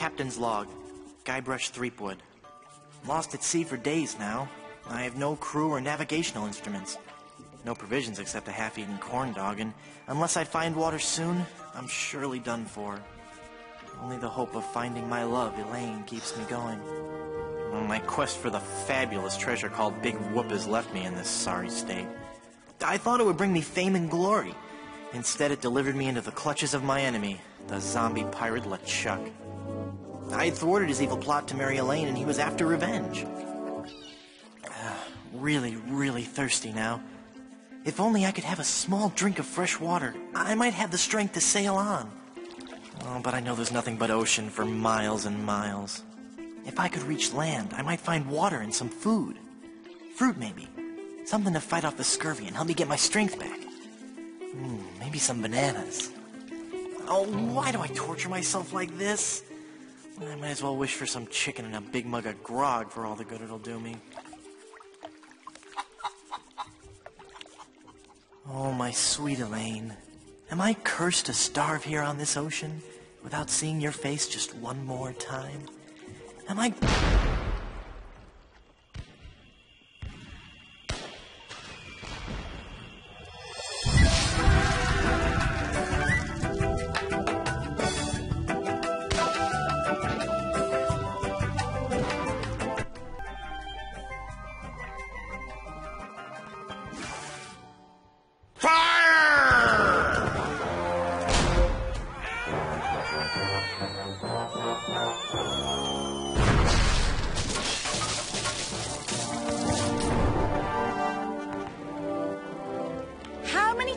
Captain's log. Guybrush Threepwood. Lost at sea for days now. I have no crew or navigational instruments. No provisions except a half-eaten corn dog, and unless I find water soon, I'm surely done for. Only the hope of finding my love, Elaine, keeps me going. My quest for the fabulous treasure called Big Whoop has left me in this sorry state. I thought it would bring me fame and glory. Instead, it delivered me into the clutches of my enemy, the zombie pirate LeChuck. I had thwarted his evil plot to marry Elaine, and he was after revenge. Really, really thirsty now. If only I could have a small drink of fresh water, I might have the strength to sail on. Oh, but I know there's nothing but ocean for miles and miles. If I could reach land, I might find water and some food. Fruit, maybe. Something to fight off the scurvy and help me get my strength back. Maybe some bananas. Oh, why do I torture myself like this? I might as well wish for some chicken and a big mug of grog for all the good it'll do me. Oh, my sweet Elaine. Am I cursed to starve here on this ocean without seeing your face just one more time? Am I...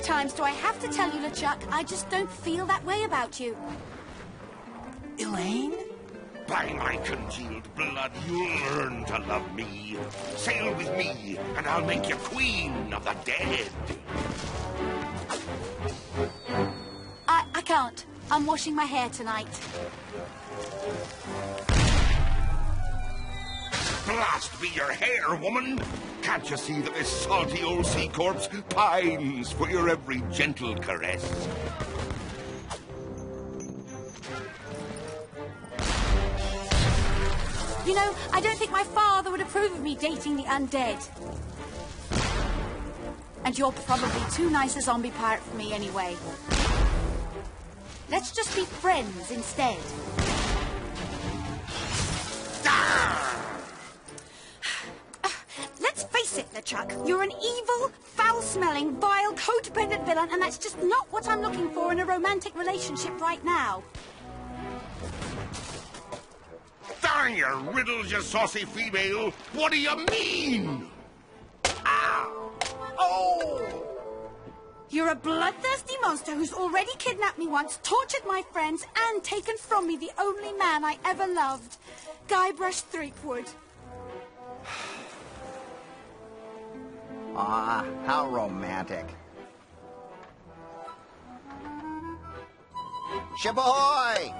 times do I have to tell you, LeChuck, I just don't feel that way about you. Elaine? By my congealed blood, you'll learn to love me. Sail with me, and I'll make you queen of the dead. I can't. I'm washing my hair tonight. Blast be your hair, woman! Can't you see that this salty old sea corpse pines for your every gentle caress? You know, I don't think my father would approve of me dating the undead. And you're probably too nice a zombie pirate for me anyway. Let's just be friends instead. Let's face it, LeChuck. You're an evil, foul-smelling, vile, codependent villain, and that's just not what I'm looking for in a romantic relationship right now. Darn your riddles, you saucy female! What do you mean? Ow! Oh! You're a bloodthirsty monster who's already kidnapped me once, tortured my friends, and taken from me the only man I ever loved. Guybrush Threepwood. Ah, how romantic. Shaboy!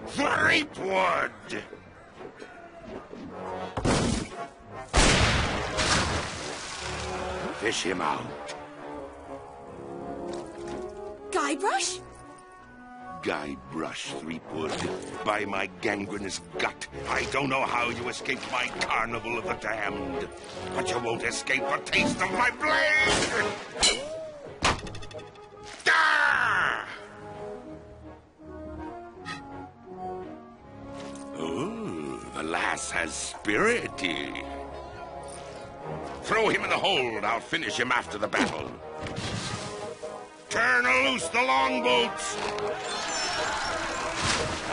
Threepwood! Fish him out. Guybrush? Guybrush Threepwood, by my gangrenous gut, I don't know how you escaped my carnival of the damned, but you won't escape a taste of my blade! Ah! Oh, the lass has spirit. Throw him in the hold. I'll finish him after the battle. Turn loose the longboats.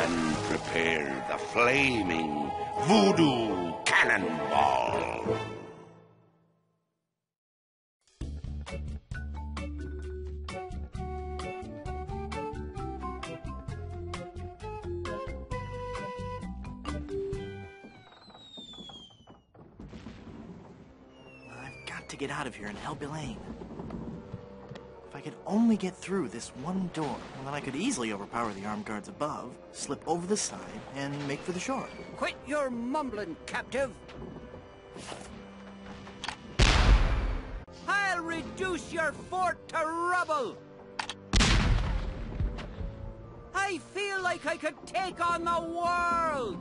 And prepare the flaming voodoo cannonball. I've got to get out of here and help Elaine. If I could only get through this one door, well, then I could easily overpower the armed guards above, slip over the side, and make for the shore. Quit your mumbling, captive! I'll reduce your fort to rubble! I feel like I could take on the world!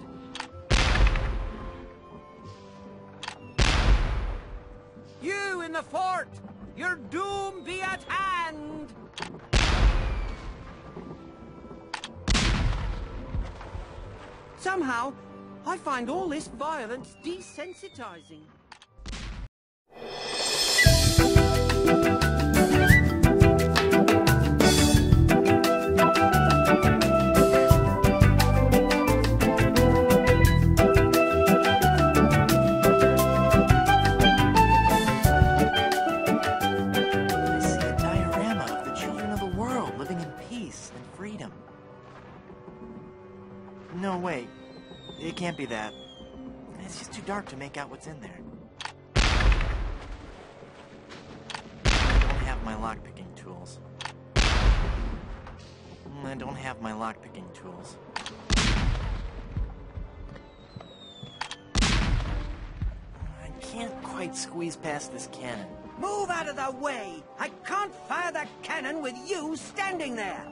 You in the fort! Your doom be at hand! Somehow, I find all this violence desensitizing. No, wait. It can't be that. It's just too dark to make out what's in there. I don't have my lockpicking tools. I don't have my lockpicking tools. I can't quite squeeze past this cannon. Move out of the way! I can't fire the cannon with you standing there!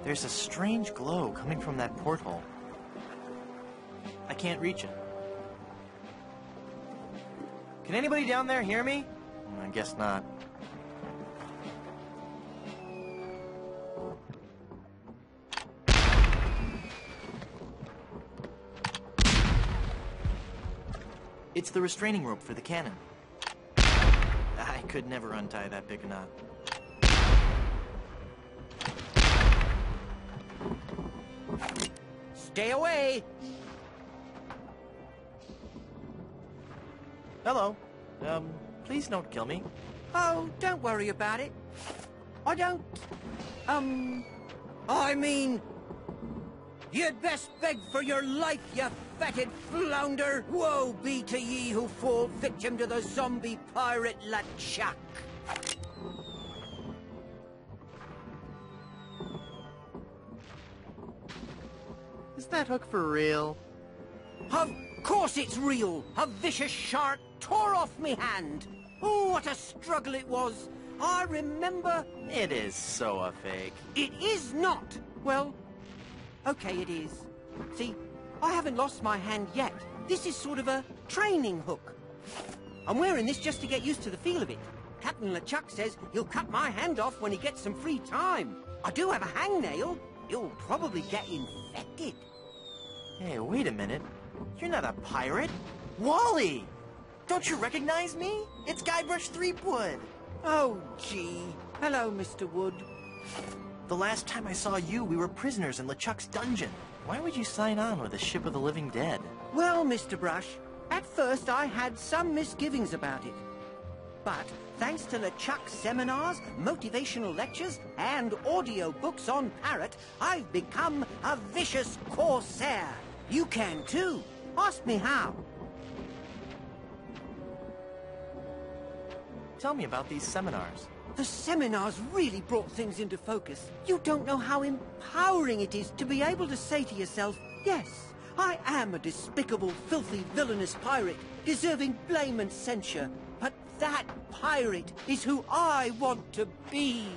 There's a strange glow coming from that porthole. I can't reach it. Can anybody down there hear me? I guess not. It's the restraining rope for the cannon. I could never untie that big a knot. Stay away! Hello. Please don't kill me. Oh, don't worry about it. I don't... I mean... You'd best beg for your life, you fatted flounder! Woe be to ye who fall victim to the zombie pirate LeChuck! Is that hook for real? Of course it's real! A vicious shark tore off me hand! Oh, what a struggle it was! I remember... It is so a fake. It is not! Well, okay, it is. See, I haven't lost my hand yet. This is sort of a training hook. I'm wearing this just to get used to the feel of it. Captain LeChuck says he'll cut my hand off when he gets some free time. I do have a hangnail. You'll probably get infected. Hey, wait a minute. You're not a pirate. Wally! Don't you recognize me? It's Guybrush Threepwood. Oh, gee. Hello, Mr. Wood. The last time I saw you, we were prisoners in LeChuck's dungeon. Why would you sign on with a ship of the living dead? Well, Mr. Brush, at first I had some misgivings about it. But thanks to LeChuck's seminars, motivational lectures, and audio books on Parrot, I've become a vicious corsair. You can too. Ask me how. Tell me about these seminars. The seminars really brought things into focus. You don't know how empowering it is to be able to say to yourself, yes, I am a despicable, filthy, villainous pirate, deserving blame and censure, but that pirate is who I want to be.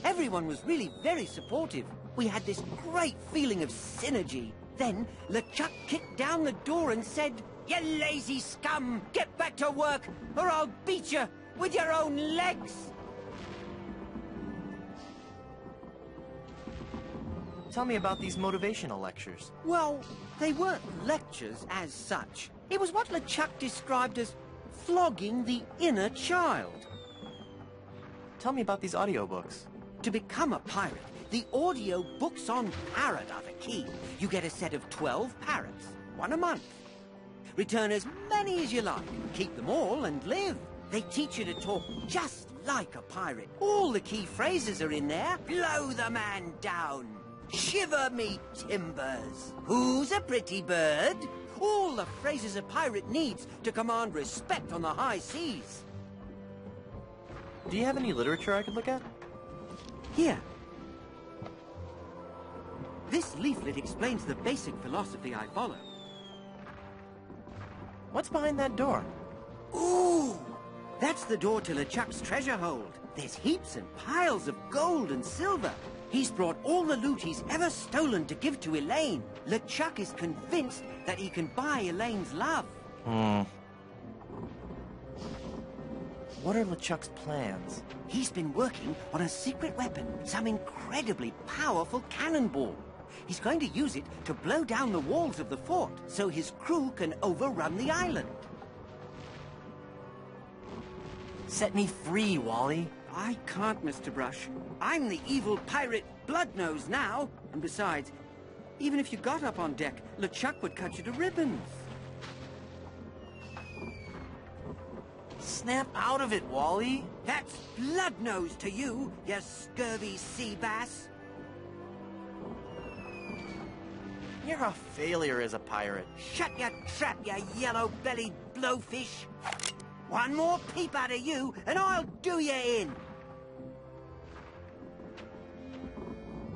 Everyone was really very supportive. We had this great feeling of synergy. Then LeChuck kicked down the door and said, "You lazy scum, get back to work, or I'll beat you with your own legs." Tell me about these motivational lectures. Well, they weren't lectures as such. It was what LeChuck described as flogging the inner child. Tell me about these audiobooks. To become a pirate, the audio books on Parrot are the key. You get a set of 12 parrots, one a month. Return as many as you like, keep them all and live. They teach you to talk just like a pirate. All the key phrases are in there. Blow the man down. Shiver me timbers. Who's a pretty bird? All the phrases a pirate needs to command respect on the high seas. Do you have any literature I could look at? Here. This leaflet explains the basic philosophy I follow. What's behind that door? Ooh! That's the door to LeChuck's treasure hold. There's heaps and piles of gold and silver. He's brought all the loot he's ever stolen to give to Elaine. LeChuck is convinced that he can buy Elaine's love. What are LeChuck's plans? He's been working on a secret weapon, some incredibly powerful cannonball. He's going to use it to blow down the walls of the fort so his crew can overrun the island. Set me free, Wally. I can't, Mr. Brush. I'm the evil pirate Bloodnose now. And besides, even if you got up on deck, LeChuck would cut you to ribbons. Snap out of it, Wally. That's Bloodnose to you, you scurvy sea bass. You're a failure as a pirate. Shut your trap, you yellow-bellied blowfish. One more peep out of you, and I'll do you in.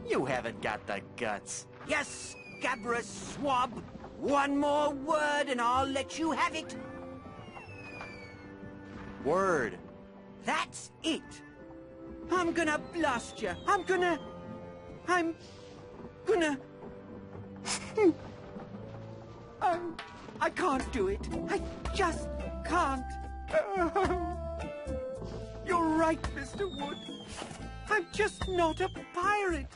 You haven't got the guts. You scabrous swab. One more word, and I'll let you have it. Word. That's it. I'm gonna blast you. I'm gonna... I can't do it. I just can't. You're right, Mr. Wood. I'm just not a pirate.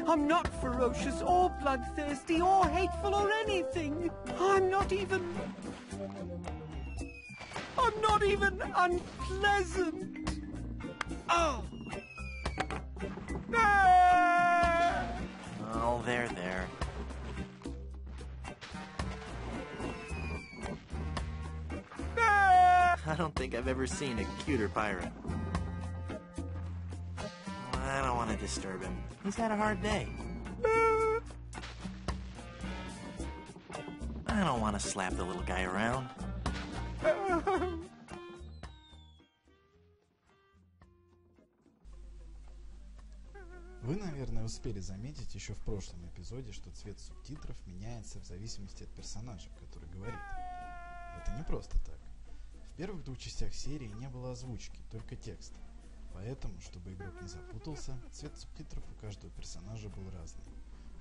I'm not ferocious or bloodthirsty or hateful or anything. I'm not even unpleasant. Oh. Ah! Oh, there. Ah! I don't think I've ever seen a cuter pirate. I don't want to disturb him. He's had a hard day. I don't want to slap the little guy around. Вы, наверное, успели заметить еще в прошлом эпизоде, что цвет субтитров меняется в зависимости от персонажа, который говорит. Это не просто так. В первых двух частях серии не было озвучки, только текст. Поэтому, чтобы игрок не запутался, цвет субтитров у каждого персонажа был разный.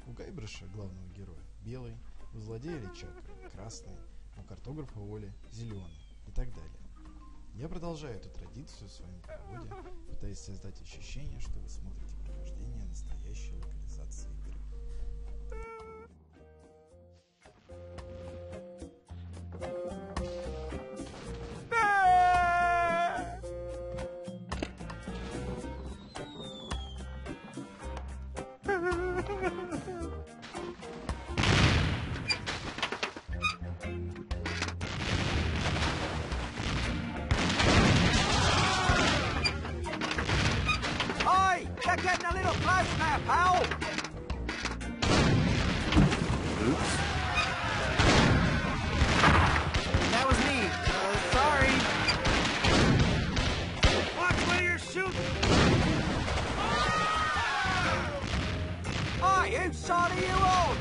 У Гайбраша, главного героя, белый, у злодея Личака красный, у картографа Оли зеленый и так далее. Я продолжаю эту традицию в своем переводе, пытаясь создать ощущение, что вы смотрите прохождение настоящей локализации игры. You're getting a little close now, pal. Oops. That was me. Sorry. Watch where you're shooting! Hi, whose side are you on?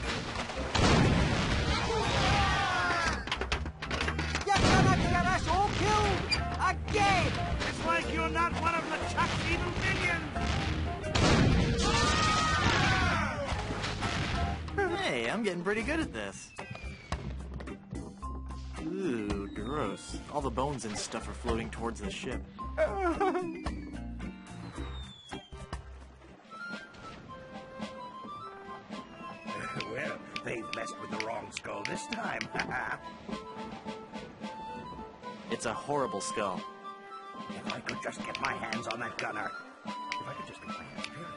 You're gonna get us all killed again. It's like you're not one of LeChuck's evil minions! Hey, I'm getting pretty good at this. Ooh, gross. All the bones and stuff are floating towards the ship. Well, they've messed with the wrong skull this time. It's a horrible skull. If I could just get my hands on that gunner. If I could just get my hands, period.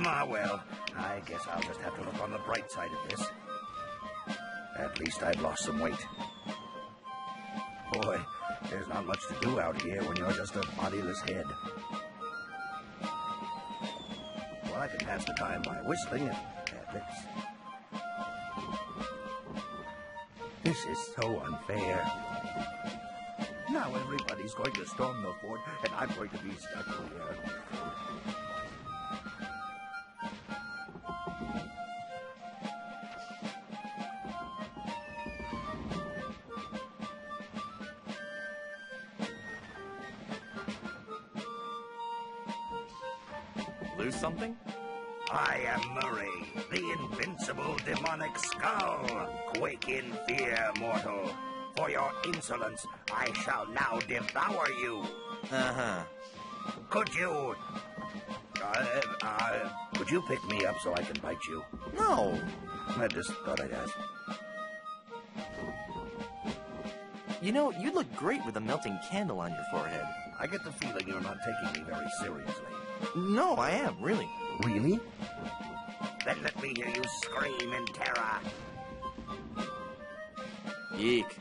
Ah, well, I guess I'll just have to look on the bright side of this. At least I've lost some weight. Boy, there's not much to do out here when you're just a bodiless head. Well, I can pass the time by whistling and ad libs. This is so unfair. Now everybody's going to storm the fort, and I'm going to be stuck here. lose something? I am Murray, the invincible demonic skull. Quake in fear, mortal. For your insolence, I shall now devour you. Uh-huh. Could you... could you pick me up so I can bite you? No. I just thought I'd ask. You know, you'd look great with a melting candle on your forehead. I get the feeling you're not taking me very seriously. No, I am, really. Really? Then let me hear you scream in terror. Yeek.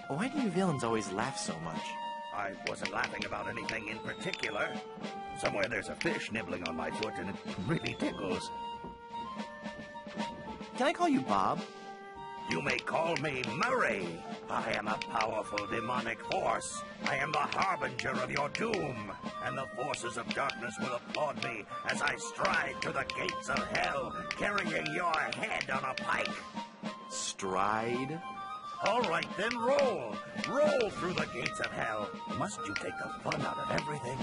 Why do you villains always laugh so much? I wasn't laughing about anything in particular. Somewhere there's a fish nibbling on my foot and it really tickles. Can I call you Bob? You may call me Murray. I am a powerful demonic force. I am the harbinger of your doom. And the forces of darkness will applaud me as I stride to the gates of hell, carrying your head on a pike. Stride? All right, then roll. Roll through the gates of hell. Must you take the fun out of everything?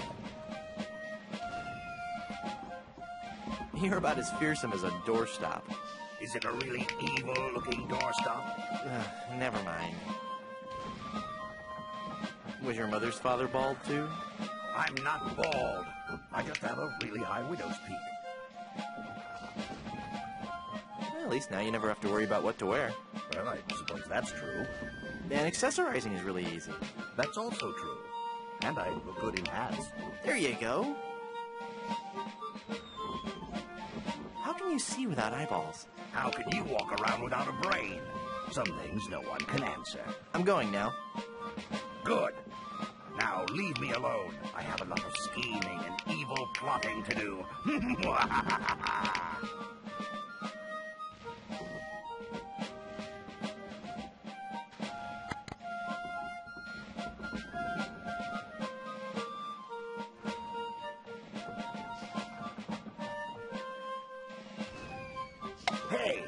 You're about as fearsome as a doorstop. Is it a really evil-looking doorstop? Never mind. Was your mother's father bald, too? I'm not bald. I just have a really high widow's peak. Well, at least now you never have to worry about what to wear. Well, I suppose that's true. And accessorizing is really easy. That's also true. And I look good in hats. There you go. How can you see without eyeballs? How can you walk around without a brain? Some things no one can answer. I'm going now. Good. Now leave me alone. I have a lot of scheming and evil plotting to do. Hey!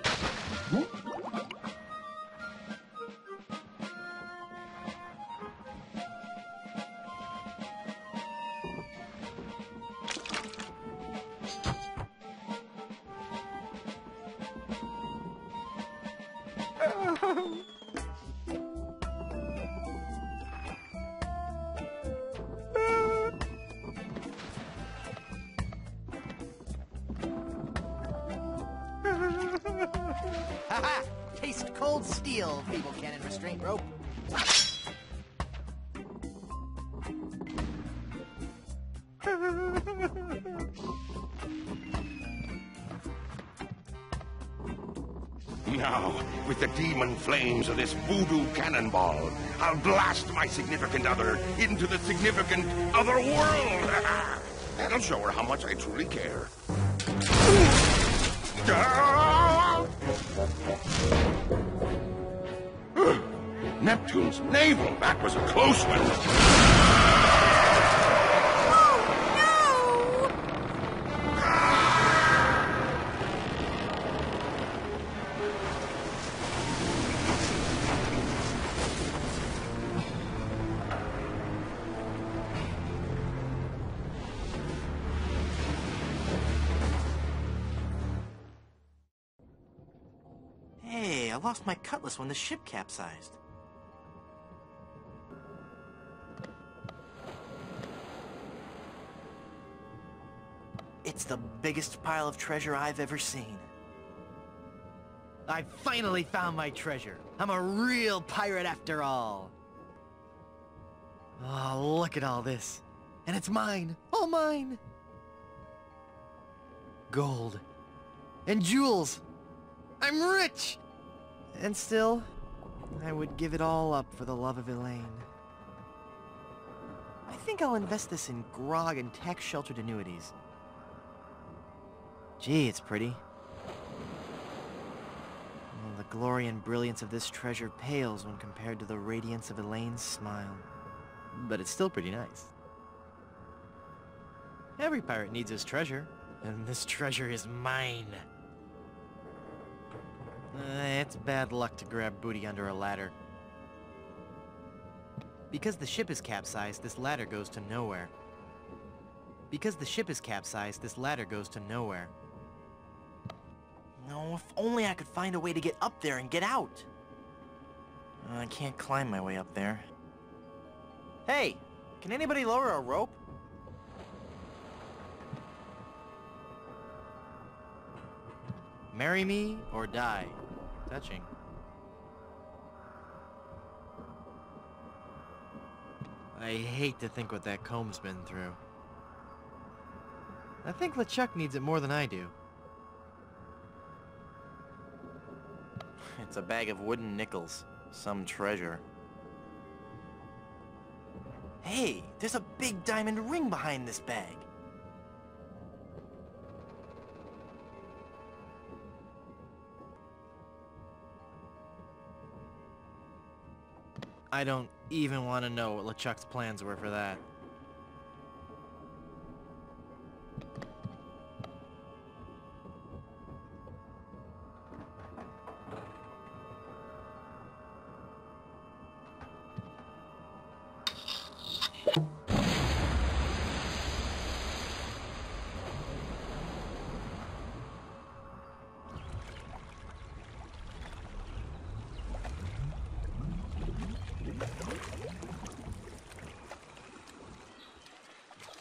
Ha-ha! Taste cold steel, feeble cannon restraint rope. Now, with the demon flames of this voodoo cannonball, I'll blast my significant other into the significant other world. That'll show her how much I truly care. Neptune's navel. That was a close one. Hey, I lost my cutlass when the ship capsized. It's the biggest pile of treasure I've ever seen. I finally found my treasure. I'm a real pirate after all. Oh, look at all this. And it's mine. All mine. Gold. And jewels. I'm rich! And still, I would give it all up for the love of Elaine. I think I'll invest this in grog and tax-sheltered annuities. Gee, it's pretty. Well, the glory and brilliance of this treasure pales when compared to the radiance of Elaine's smile. But it's still pretty nice. Every pirate needs his treasure, and this treasure is mine. It's bad luck to grab booty under a ladder. Because the ship is capsized, this ladder goes to nowhere. Because the ship is capsized, this ladder goes to nowhere. No, if only I could find a way to get up there and get out. I can't climb my way up there. Hey, can anybody lower a rope? Marry me or die. Touching. I hate to think what that comb's been through. I think LeChuck needs it more than I do. It's a bag of wooden nickels. Some treasure. Hey, there's a big diamond ring behind this bag. I don't even want to know what LeChuck's plans were for that.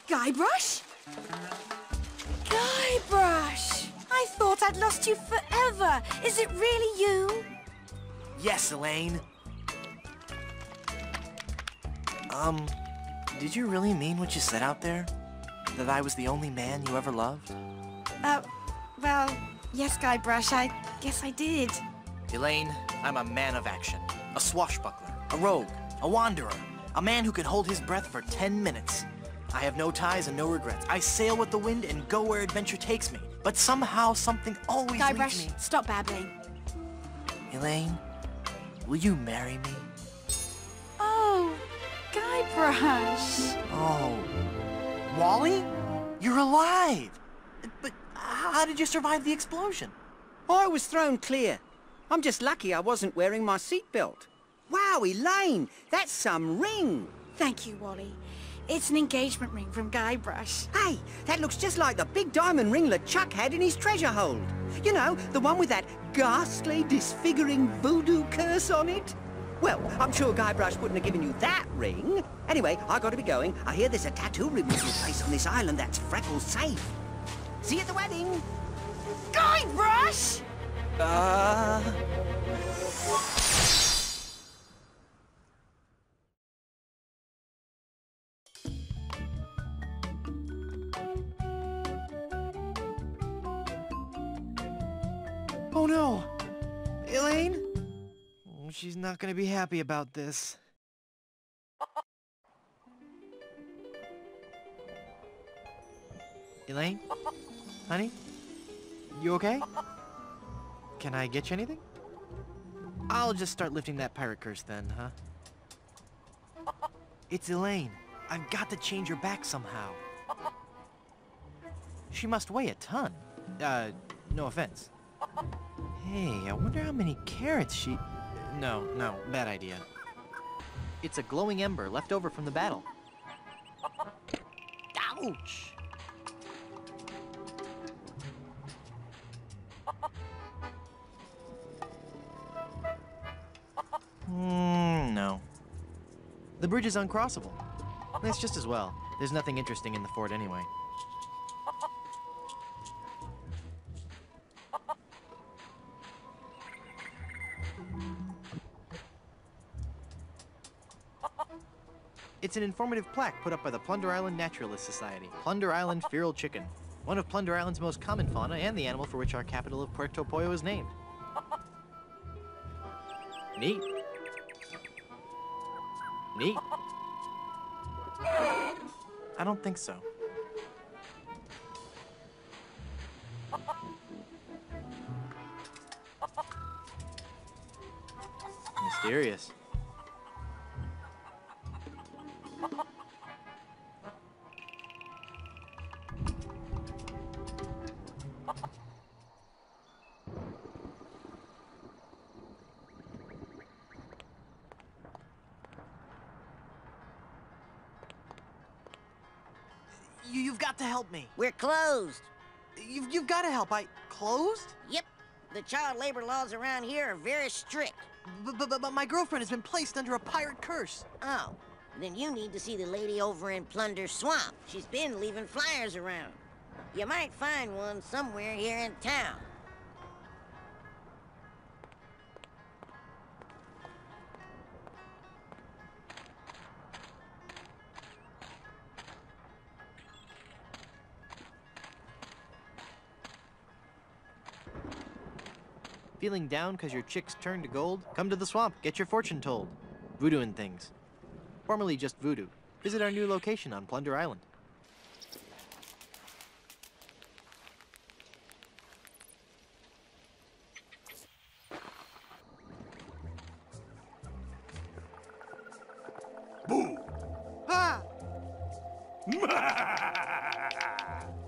Guybrush? Guybrush! I thought I'd lost you forever. Is it really you? Yes, Elaine. Did you really mean what you said out there? That I was the only man you ever loved? Well, yes, Guybrush, I guess I did. Elaine, I'm a man of action. A swashbuckler, a rogue, a wanderer, a man who can hold his breath for 10 minutes. I have no ties and no regrets. I sail with the wind and go where adventure takes me. But somehow, something always leads Guybrush, me... stop babbling. Elaine, will you marry me? Oh, Guybrush. Oh. Wally? You're alive! But how did you survive the explosion? I was thrown clear. I'm just lucky I wasn't wearing my seatbelt. Wow, Elaine, that's some ring. Thank you, Wally. It's an engagement ring from Guybrush. Hey, that looks just like the big diamond ring LeChuck had in his treasure hold. You know, the one with that ghastly, disfiguring voodoo curse on it. Well, I'm sure Guybrush wouldn't have given you that ring. Anyway, I gotta be going. I hear there's a tattoo removal place on this island that's Freckles safe. See you at the wedding. Guybrush! Oh no! Elaine? She's not gonna be happy about this. Elaine? Honey? You okay? Can I get you anything? I'll just start lifting that pirate curse then, huh? It's Elaine. I've got to change her back somehow. She must weigh a ton. No offense. Hey, I wonder how many carrots she... No, bad idea. It's a glowing ember left over from the battle. Ouch! No. The bridge is uncrossable. That's just as well. There's nothing interesting in the fort anyway. It's an informative plaque put up by the Plunder Island Naturalist Society. Plunder Island feral chicken. One of Plunder Island's most common fauna and the animal for which our capital of Puerto Pollo is named. Neat. Neat. I don't think so. Mysterious. You've got to help me. We're closed. You've got to help. Closed? Yep. The child labor laws around here are very strict. But my girlfriend has been placed under a pirate curse. Oh, then you need to see the lady over in Plunder Swamp. She's been leaving flyers around. You might find one somewhere here in town. Feeling down because your chicks turned to gold? Come to the swamp, get your fortune told. Voodoo and things. Formerly just voodoo. Visit our new location on Plunder Island. Boo! Ah!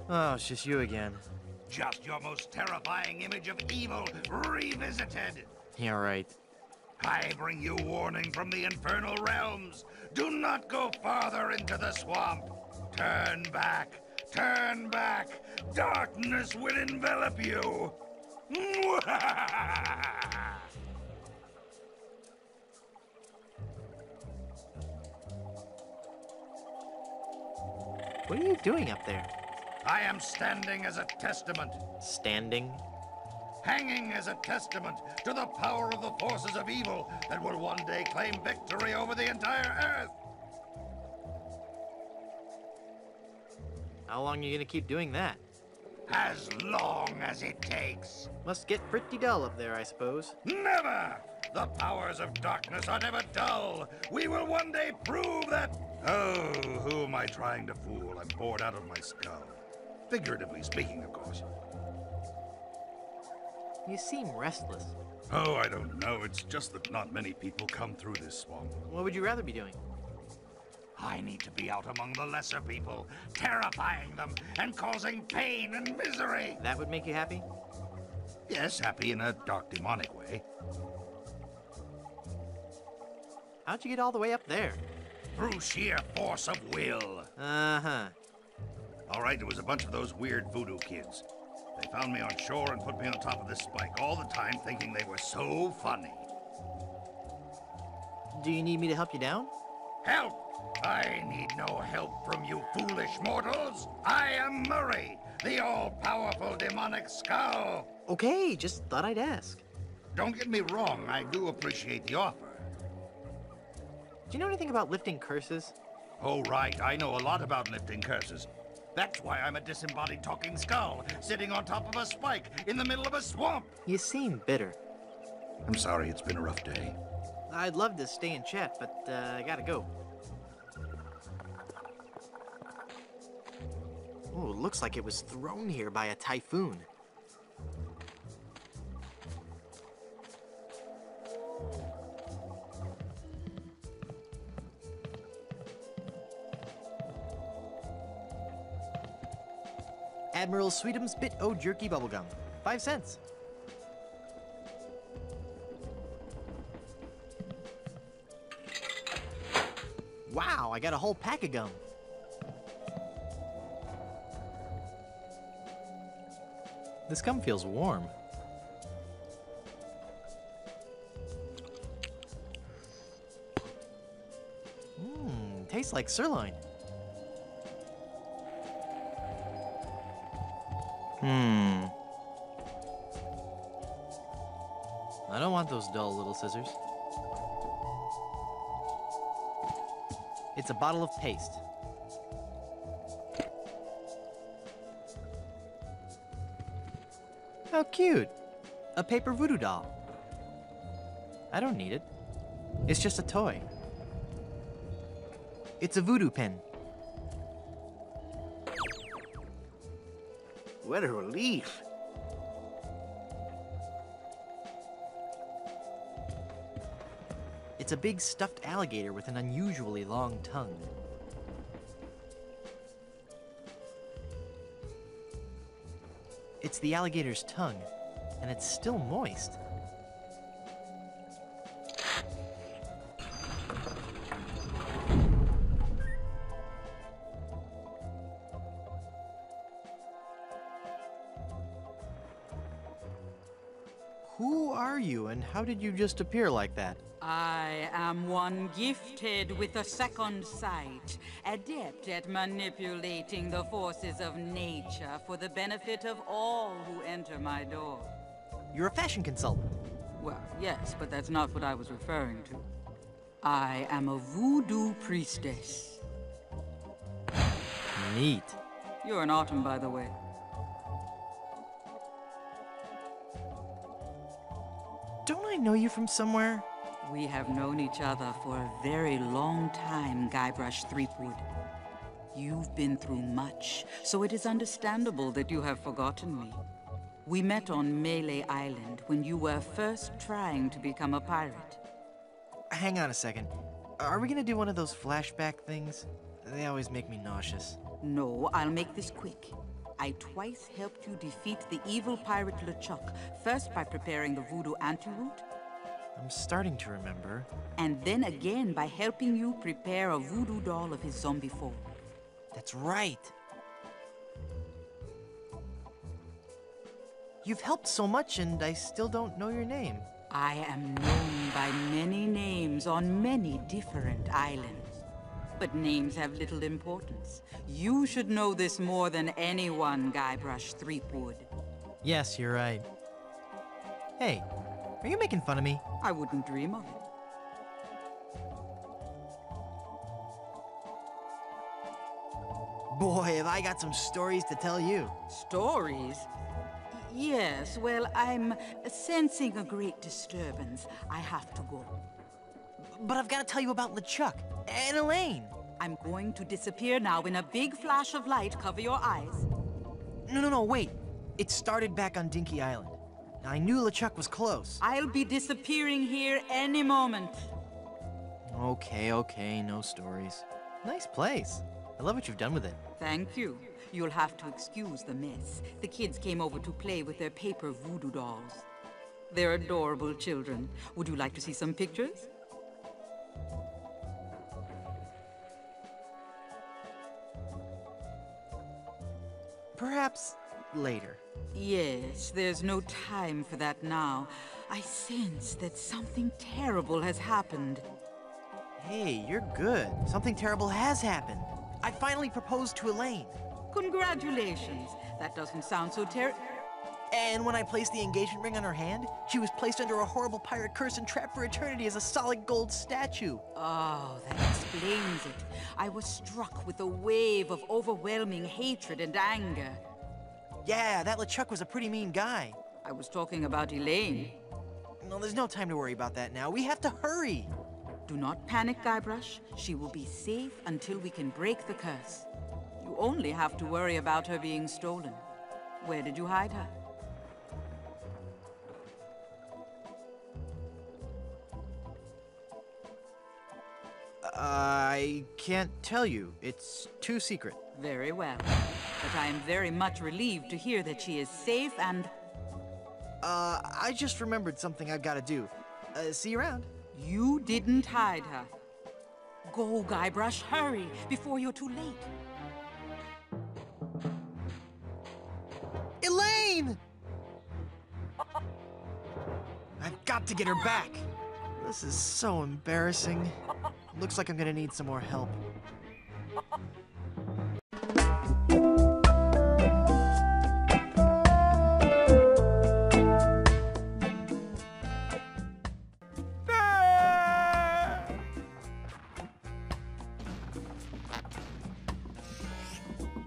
Oh, it's just you again. Just your most terrifying image of evil revisited. Yeah, right. I bring you warning from the infernal realms. Do not go farther into the swamp. Turn back. Turn back. Darkness will envelop you. What are you doing up there? I am standing as a testament. Standing? Hanging as a testament to the power of the forces of evil that will one day claim victory over the entire earth. How long are you gonna keep doing that? As long as it takes. Must get pretty dull up there, I suppose. Never! The powers of darkness are never dull. We will one day prove that... Oh, who am I trying to fool? I'm bored out of my skull. Figuratively speaking, of course. You seem restless. Oh, I don't know. It's just that not many people come through this swamp. What would you rather be doing? I need to be out among the lesser people, terrifying them and causing pain and misery. That would make you happy? Yes, happy in a dark, demonic way. How'd you get all the way up there? Through sheer force of will. Uh-huh. All right, it was a bunch of those weird voodoo kids. They found me on shore and put me on top of this spike all the time, thinking they were so funny. Do you need me to help you down? Help! I need no help from you foolish mortals. I am Murray, the all-powerful demonic skull. Okay, just thought I'd ask. Don't get me wrong, I do appreciate the offer. Do you know anything about lifting curses? Oh, right, I know a lot about lifting curses. That's why I'm a disembodied talking skull, sitting on top of a spike in the middle of a swamp. You seem bitter. I'm sorry, it's been a rough day. I'd love to stay and chat, but I gotta go. Oh, looks like it was thrown here by a typhoon. Admiral Sweetum's Bit O' Jerky Bubblegum. 5 cents. Wow, I got a whole pack of gum. This gum feels warm. Tastes like sirloin. I don't want those dull little scissors. It's a bottle of paste. How cute! A paper voodoo doll. I don't need it. It's just a toy. It's a voodoo pin. What a relief. It's a big stuffed alligator with an unusually long tongue. It's the alligator's tongue, and it's still moist. Who are you, and how did you just appear like that? I am one gifted with a second sight, adept at manipulating the forces of nature for the benefit of all who enter my door. You're a fashion consultant. Well, yes, but that's not what I was referring to. I am a voodoo priestess. Neat. You're an autumn, by the way. Don't I know you from somewhere? We have known each other for a very long time, Guybrush Threepwood. You've been through much, so it is understandable that you have forgotten me. We met on Melee Island when you were first trying to become a pirate. Hang on a second. Are we gonna do one of those flashback things? They always make me nauseous. No, I'll make this quick. I twice helped you defeat the evil pirate LeChuck, first by preparing the voodoo antidote, I'm starting to remember. and then again by helping you prepare a voodoo doll of his zombie form. That's right. You've helped so much, and I still don't know your name. I am known by many names on many different islands. But names have little importance. You should know this more than anyone, Guybrush Threepwood. Yes, you're right. Hey, are you making fun of me? I wouldn't dream of it. Boy, have I got some stories to tell you. Stories? Yes, well, I'm sensing a great disturbance. I have to go. But I've got to tell you about LeChuck and Elaine. I'm going to disappear now in a big flash of light. Cover your eyes. No, wait. It started back on Dinky Island. I knew LeChuck was close. I'll be disappearing here any moment. Okay, no stories. Nice place. I love what you've done with it. Thank you. You'll have to excuse the mess. The kids came over to play with their paper voodoo dolls. They're adorable children. Would you like to see some pictures? Perhaps later. Yes, there's no time for that now. I sense that something terrible has happened. Hey, you're good. Something terrible has happened. I finally proposed to Elaine. Congratulations. That doesn't sound so And when I placed the engagement ring on her hand, she was placed under a horrible pirate curse and trapped for eternity as a solid gold statue. Oh, that explains it. I was struck with a wave of overwhelming hatred and anger. Yeah, that LeChuck was a pretty mean guy. I was talking about Elaine. No, there's no time to worry about that now. We have to hurry. Do not panic, Guybrush. She will be safe until we can break the curse. You only have to worry about her being stolen. Where did you hide her? I can't tell you. It's too secret. Very well. But I am very much relieved to hear that she is safe and... I just remembered something I've got to do. See you around. You didn't hide her. Go, Guybrush, hurry, before you're too late. Elaine! I've got to get her back. This is so embarrassing. Looks like I'm gonna need some more help.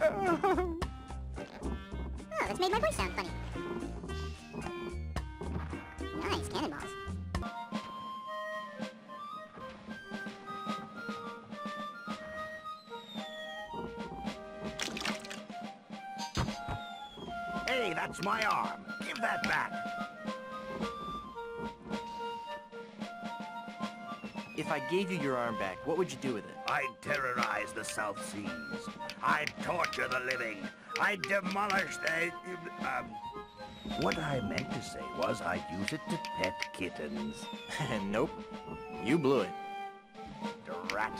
Oh, that's made my voice sound funny. Nice cannonballs. Hey, that's my arm. Give that back. If I gave you your arm back, what would you do with it? I'd terrorize the South Seas. I'd torture the living. I'd demolish the... What I meant to say was I'd use it to pet kittens. Nope. You blew it. Drat.